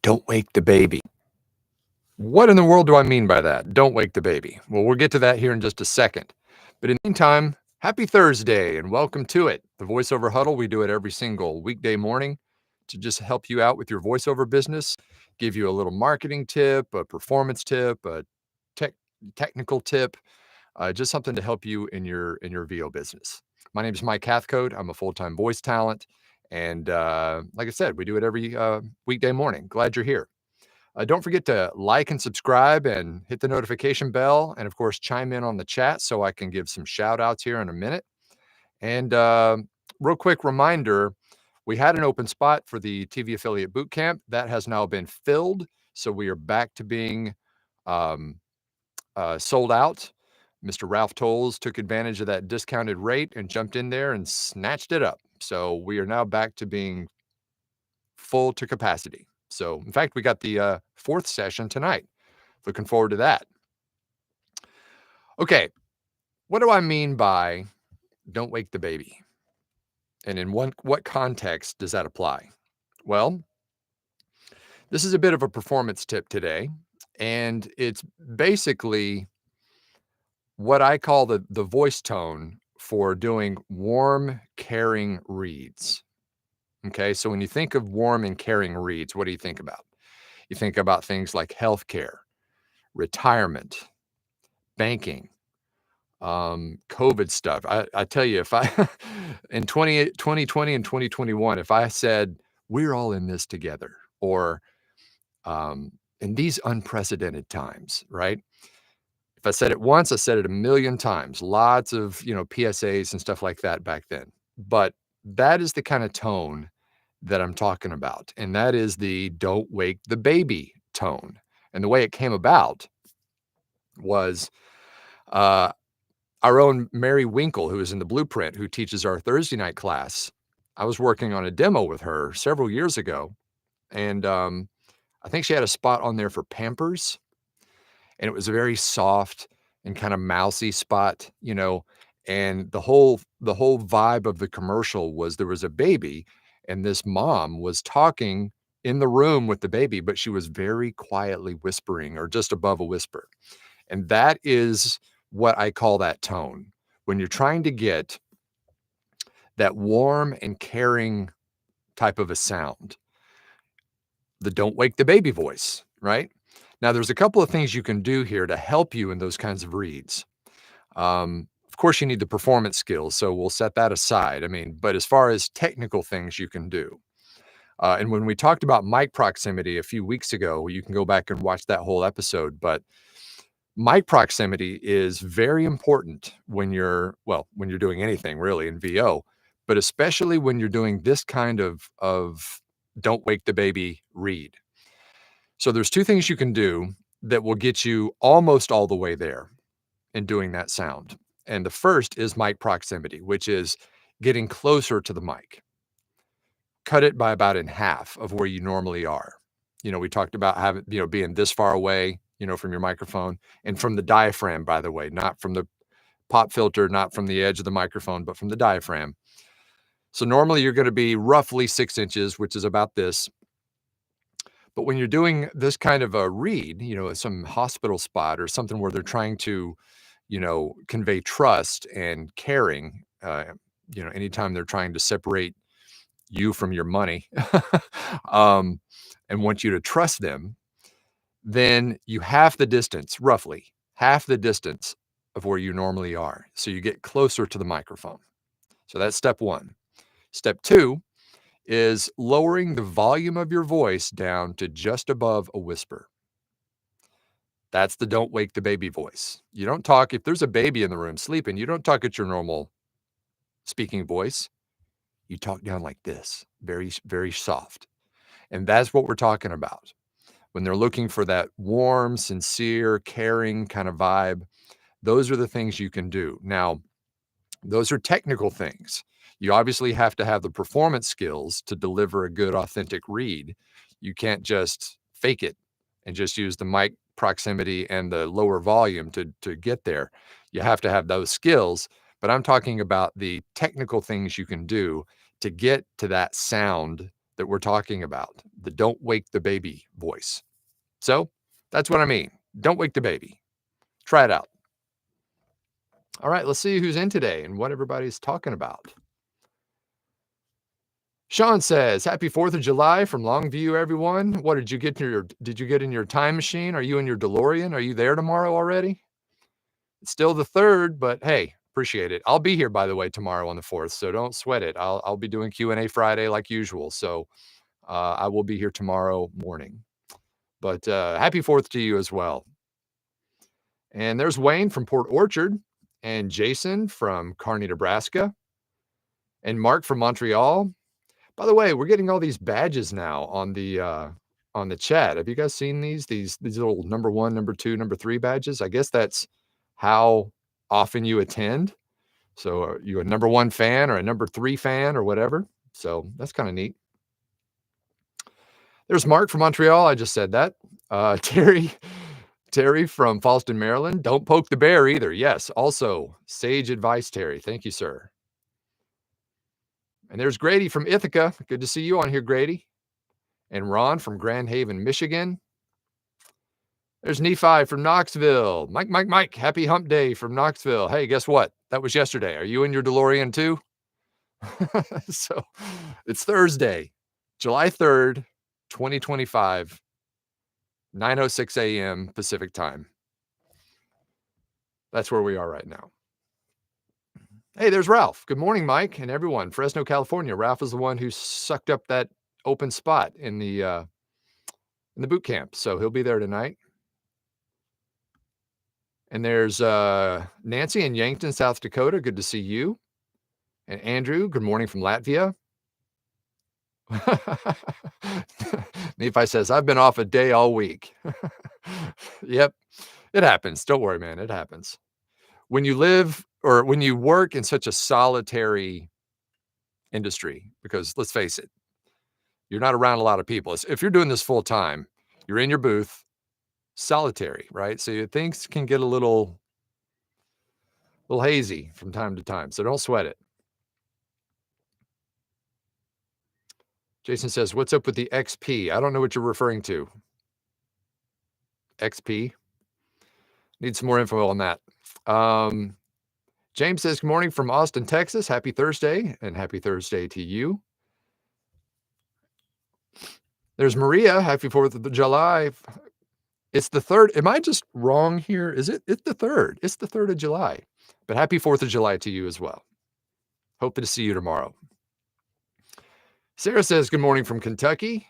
Don't wake the baby. What in the world do I mean by that? Don't wake the baby. Well, we'll get to that here in just a second. But in the meantime, happy Thursday and welcome to it. The voiceover huddle, we do it every single weekday morning to just help you out with your voiceover business, give you a little marketing tip, a performance tip, a tech, technical tip, just something to help you in your VO business. My name is Mike Hathcote. I'm a full-time voice talent. And like I said, we do it every weekday morning. Glad you're here. Don't forget to like and subscribe and hit the notification bell. And of course, chime in on the chat so I can give some shout outs here in a minute. And real quick reminder, we had an open spot for the TV Affiliate Bootcamp. That has now been filled. So we are back to being um, sold out. Mr. Ralph Tolles took advantage of that discounted rate and jumped in there and snatched it up. So we are now back to being full to capacity. So in fact, we got the fourth session tonight. Looking forward to that. Okay, what do I mean by don't wake the baby? And in what context does that apply? Well, this is a bit of a performance tip today, and it's basically what I call the voice tone for doing warm, caring reads. Okay, so when you think of warm and caring reads, what do you think about? You think about things like healthcare, retirement, banking, COVID stuff. I tell you, if I in 2020 and 2021, if I said we're all in this together, or in these unprecedented times, right? If I said it once, I said it a million times. Lots of PSAs and stuff like that back then. But that is the kind of tone that I'm talking about, and that is the "don't wake the baby" tone. And the way it came about was uh, our own Mary Winkle, who is in the Blueprint, who teaches our Thursday night class. I was working on a demo with her several years ago, and I think she had a spot on there for Pampers, and it was a very soft and kind of mousy spot, and the whole vibe of the commercial was there was a baby, and this mom was talking in the room with the baby, but she was very quietly whispering or just above a whisper. And that is what I call that tone. When you're trying to get that warm and caring type of a sound, the "don't wake the baby" voice, right? Now, there's a couple of things you can do here to help you in those kinds of reads. Of course, you need the performance skills, so we'll set that aside. I mean, but as far as technical things you can do, and when we talked about mic proximity a few weeks ago, you can go back and watch that whole episode. But mic proximity is very important when you're doing anything really in VO, but especially when you're doing this kind of "don't wake the baby" read. So there's two things you can do that will get you almost all the way there in doing that sound. And the first is mic proximity, which is getting closer to the mic. Cut it by about in half of where you normally are. We talked about having, being this far away, from your microphone and from the diaphragm, by the way, not from the pop filter, not from the edge of the microphone, but from the diaphragm. So normally you're going to be roughly 6 inches, which is about this. But when you're doing this kind of a read, some hospital spot or something where they're trying to, convey trust and caring, anytime they're trying to separate you from your money, um, and want you to trust them, then you half the distance, roughly half the distance of where you normally are. So you get closer to the microphone. So that's step one. Step two is lowering the volume of your voice down to just above a whisper. That's the "don't wake the baby" voice. You don't talk, if there's a baby in the room sleeping, you don't talk at your normal speaking voice. You talk down like this, very, very soft. And that's what we're talking about. When they're looking for that warm, sincere, caring kind of vibe, those are the things you can do. Now, those are technical things. You obviously have to have the performance skills to deliver a good, authentic read. You can't just fake it and just use the mic proximity and the lower volume to get there. You have to have those skills, but I'm talking about the technical things you can do to get to that sound that we're talking about, the don't wake the baby voice. So that's what I mean. Don't wake the baby. Try it out. All right, let's see who's in today and what everybody's talking about. Sean says, "Happy 4th of July from Longview, everyone. What did you get in your time machine? Are you in your DeLorean? Are you there tomorrow already?" It's still the 3rd, but hey, appreciate it. I'll be here, by the way, tomorrow on the 4th, so don't sweat it. I'll be doing Q&A Friday like usual, so I will be here tomorrow morning. But happy 4th to you as well. And there's Wayne from Port Orchard, and Jason from Kearney, Nebraska, and Mark from Montreal. By the way, we're getting all these badges now on the chat. Have you guys seen these little number 1, number 2, number 3 badges? I guess that's how often you attend. So are you a number 1 fan or a number 3 fan or whatever? So that's kind of neat. There's Mark from Montreal. I just said that. Terry from Fallston, Maryland. Don't poke the bear either. Yes. Also, sage advice, Terry. Thank you, sir. And there's Grady from Ithaca. Good to see you on here, Grady. And Ron from Grand Haven, Michigan. There's Nephi from Knoxville. Mike. Happy hump day from Knoxville. Hey, guess what? That was yesterday. Are you in your DeLorean too? So it's Thursday, July 3rd, 2025, 9:06 a.m. Pacific time. That's where we are right now. Hey, there's Ralph. Good morning, Mike, and everyone. Fresno, California. Ralph is the one who sucked up that open spot in the boot camp, so he'll be there tonight. And there's Nancy in Yankton, South Dakota. Good to see you. And Andrew, good morning from Latvia. Nephi says, "I've been off a day all week." Yep, it happens. Don't worry, man. It happens. When you live or when you work in such a solitary industry, because let's face it, you're not around a lot of people. If you're doing this full time, you're in your booth, solitary, right? So things can get a little hazy from time to time. So don't sweat it. Jason says, "What's up with the XP?" I don't know what you're referring to. XP? Need some more info on that. James says, "Good morning from Austin, Texas. Happy Thursday," and happy Thursday to you. There's Maria. Happy 4th of July. It's the 3rd. Am I just wrong here? It's the 3rd. It's the 3rd of July. But happy 4th of July to you as well. Hope to see you tomorrow. Sarah says, "Good morning from Kentucky."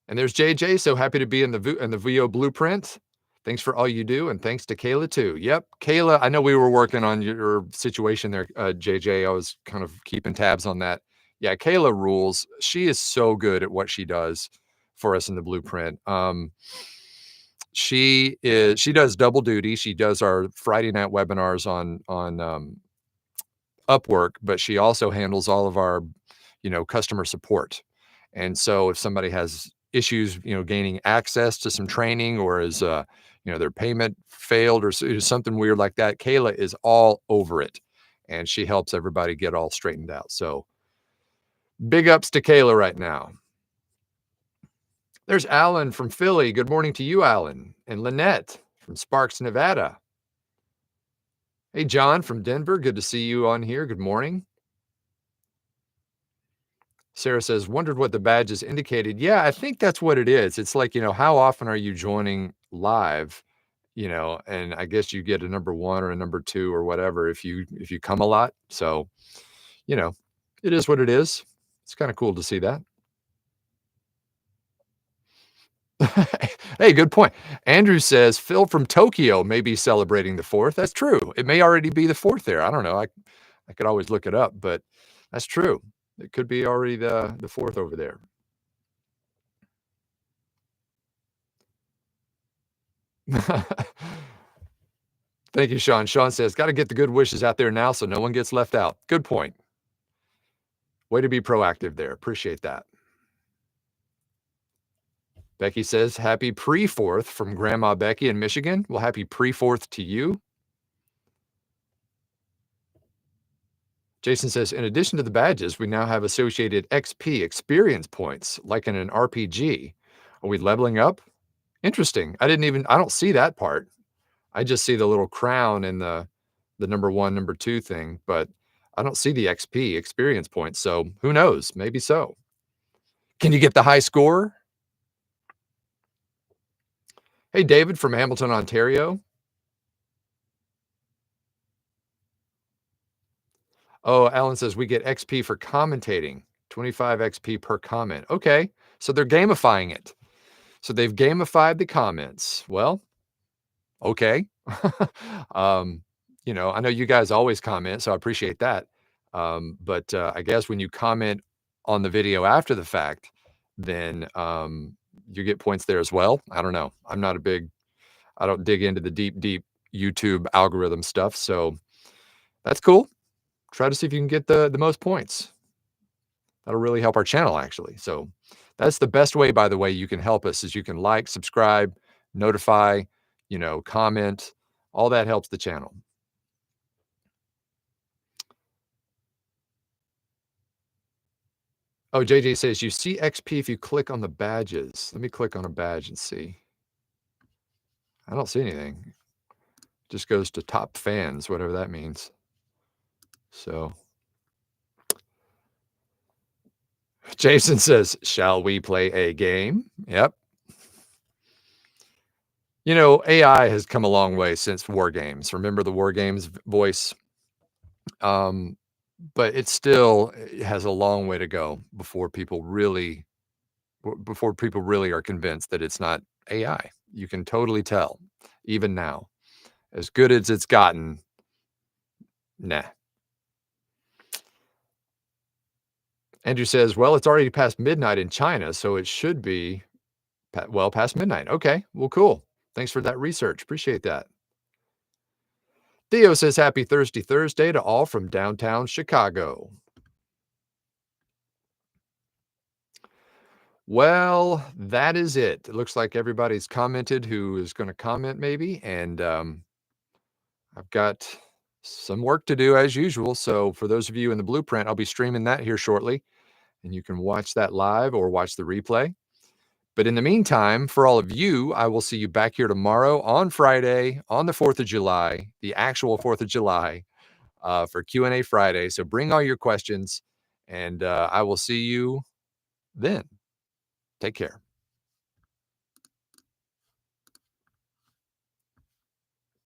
And there's JJ. So happy to be in the VO Blueprint. Thanks for all you do, and thanks to Kayla too. Yep, Kayla, I know we were working on your situation there, JJ. I was kind of keeping tabs on that. Yeah, Kayla rules. She is so good at what she does for us in the Blueprint. She does double duty. She does our Friday night webinars on Upwork, but she also handles all of our, customer support. And so if somebody has issues, gaining access to some training, or is their payment failed or something weird like that, Kayla is all over it, and she helps everybody get all straightened out. So big ups to Kayla right now. There's Alan from Philly. Good morning to you, Alan. And Lynette from Sparks, Nevada. Hey, John from Denver. Good to see you on here. Good morning. Sarah says, "Wondered what the badges indicated." Yeah, I think that's what it is. It's like, how often are you joining live? And I guess you get a number 1 or a number 2 or whatever if you come a lot. So, it is what it is. It's kind of cool to see that. Hey, good point. Andrew says, "Phil from Tokyo may be celebrating the 4th." That's true. It may already be the 4th there. I don't know. I could always look it up, but that's true. It could be already the 4th over there. Thank you, Sean. Sean says, "Got to get the good wishes out there now so no one gets left out." Good point. Way to be proactive there. Appreciate that. Becky says, "Happy pre-4th from Grandma Becky in Michigan." Well, happy pre-4th to you. Jason says, in addition to the badges, we now have associated XP experience points, like in an RPG. Are we leveling up? Interesting. I don't see that part. I just see the little crown and the number 1, number 2 thing, but I don't see the XP experience points. So who knows? Maybe so. Can you get the high score? Hey, David from Hamilton, Ontario. Oh, Alan says we get XP for commentating, 25 XP per comment. Okay, so they're gamifying it. So they've gamified the comments. Well, okay. I know you guys always comment, so I appreciate that. But I guess when you comment on the video after the fact, then you get points there as well. I don't know. I don't dig into the deep YouTube algorithm stuff. So that's cool. Try to see if you can get the most points. That'll really help our channel, actually. So that's the best way, by the way, you can help us is you can like, subscribe, notify, comment. All that helps the channel. Oh, JJ says, you see XP if you click on the badges. Let me click on a badge and see. I don't see anything. It just goes to top fans, whatever that means. So Jason says, shall we play a game? Yep. AI has come a long way since war games. Remember the war games voice? But it has a long way to go before people really are convinced that it's not AI. You can totally tell, even now. As good as it's gotten, nah. Andrew says, well, it's already past midnight in China, so it should be, past midnight. Okay, well, cool. Thanks for that research. Appreciate that. Theo says, happy Thursday to all from downtown Chicago. Well, that is it. It looks like everybody's commented who is going to comment maybe, and I've got some work to do as usual. So for those of you in the blueprint, I'll be streaming that here shortly, and you can watch that live or watch the replay. But in the meantime, for all of you, I will see you back here tomorrow on Friday, on the 4th of July, the actual 4th of July, for Q&A Friday. So bring all your questions, and I will see you then. Take care.